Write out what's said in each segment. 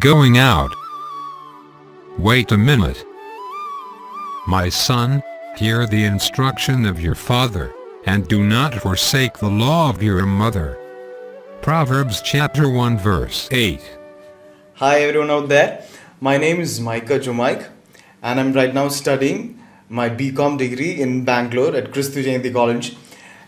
going out. Wait a minute. My son, hear the instruction of your father, and do not forsake the law of your mother. Proverbs chapter 1 verse 8. Hi everyone out there. My name is Micah Jomike, and I'm right now studying my BCom degree in Bangalore at Christu Jayanti College.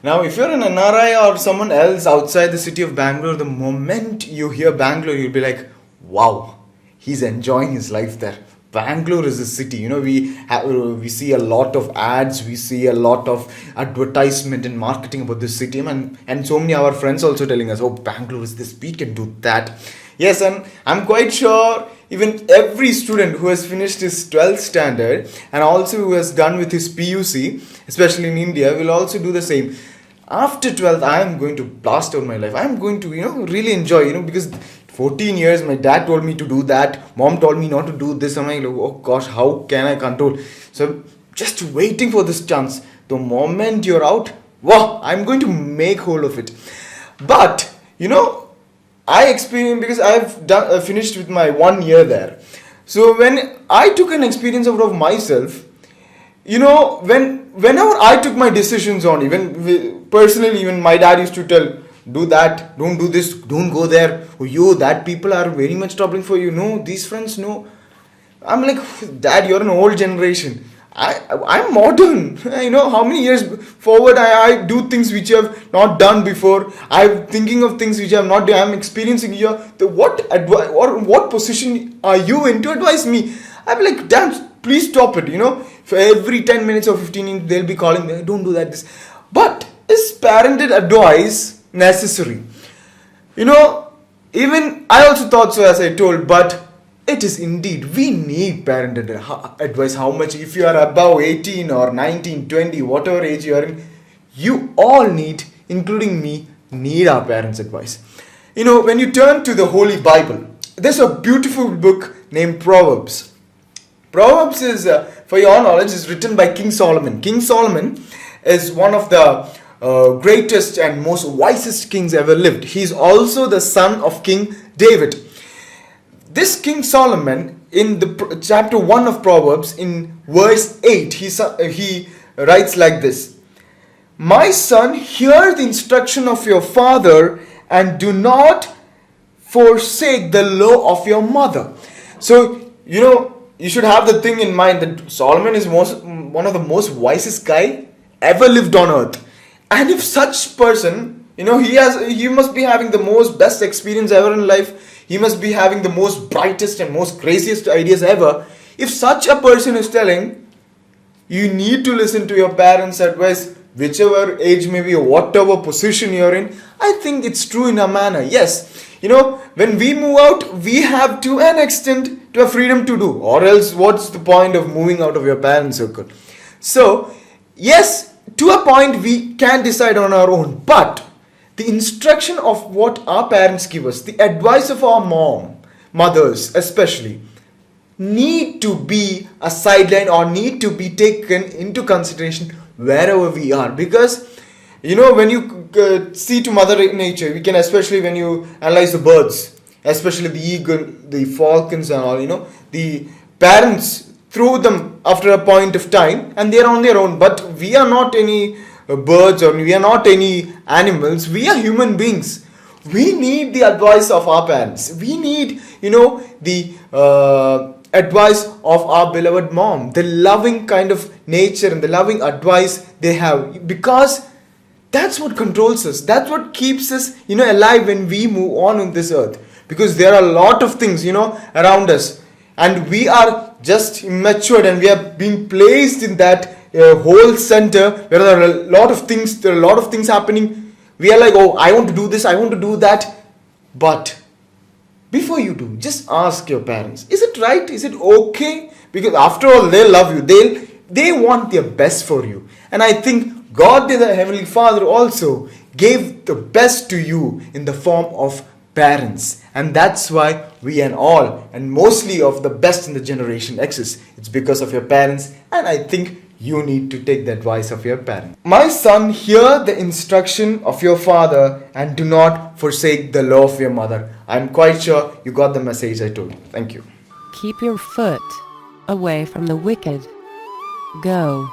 Now, if you're an NRI or someone else outside the city of Bangalore, the moment you hear Bangalore, you'll be like, wow, he's enjoying his life there. Bangalore is a city. We see a lot of ads, we see a lot of advertisement and marketing about this city, and so many of our friends also telling us, oh, Bangalore is this, we can do that. Yes, and I'm quite sure even every student who has finished his 12th standard and also who has done with his PUC, especially in India, will also do the same. After 12th, I am going to blast out my life. I am going to, really enjoy, because 14 years, my dad told me to do that. Mom told me not to do this. I'm like, oh gosh, how can I control? So just waiting for this chance. The moment you're out, wow, I'm going to make hold of it. But, I experienced, because I've finished with my 1 year there. So when I took an experience out of myself, whenever I took my decisions on, personally, even my dad used to tell, do that, don't do this, don't go there. Oh, that people are very much troubling for you. No, these friends, no. I'm like, Dad, you're an old generation. I'm modern. How many years forward I do things which I have not done before. I'm thinking of things which I have not done. I'm experiencing here. What advice or what position are you in to advise me? I'm like, Dad, please stop it. For every 10 minutes or 15 minutes, they'll be calling me, don't do that. This. But is parented advice necessary? Even I also thought so, as I told, but it is indeed, we need parental advice. How much, if you are above 18 or 19, 20, whatever age you are in, you all need, including me, need our parents' advice. When you turn to the Holy Bible, there's a beautiful book named Proverbs. Proverbs is, for your knowledge, is written by King Solomon. King Solomon is one of the greatest and most wisest kings ever lived. He's also the son of King David. This King Solomon, in the chapter 1 of Proverbs, in verse 8, he writes like this: My son, hear the instruction of your father and do not forsake the law of your mother. So, you should have the thing in mind that Solomon is one of the most wisest guy ever lived on earth. And if such person, he must be having the most best experience ever in life. He must be having the most brightest and most craziest ideas ever. If such a person is telling, you need to listen to your parents' advice, whichever age may be or whatever position you're in, I think it's true in a manner. Yes, when we move out, we have to an extent to a freedom to do, or else what's the point of moving out of your parents' circle? So, yes, to a point we can decide on our own, but the instruction of what our parents give us, the advice of our mothers especially, need to be a sideline or need to be taken into consideration wherever we are. Because, when you see to Mother Nature, we can, especially when you analyze the birds, especially the eagle, the falcons and all, the parents throw them after a point of time and they are on their own. But we are not any birds or we are not any animals. We are human beings. We need the advice of our parents. We need, the advice of our beloved mom, the loving kind of nature and the loving advice they have, because that's what controls us. That's what keeps us, alive when we move on this earth. Because there are a lot of things, around us, and we are just immature and we are being placed in that whole center where there are a lot of things happening. We are like, oh, I want to do this, I want to do that. But before you do, just ask your parents, is it right? Is it okay? Because after all, they love you. They want their best for you. And I think God, the Heavenly Father, also gave the best to you in the form of parents. And that's why we and mostly of the best in the generation exists. It's because of your parents. And I think you need to take the advice of your parents. My son, hear the instruction of your father and do not forsake the law of your mother. I'm quite sure you got the message I told you. Thank you. Keep your foot away from the wicked. Go.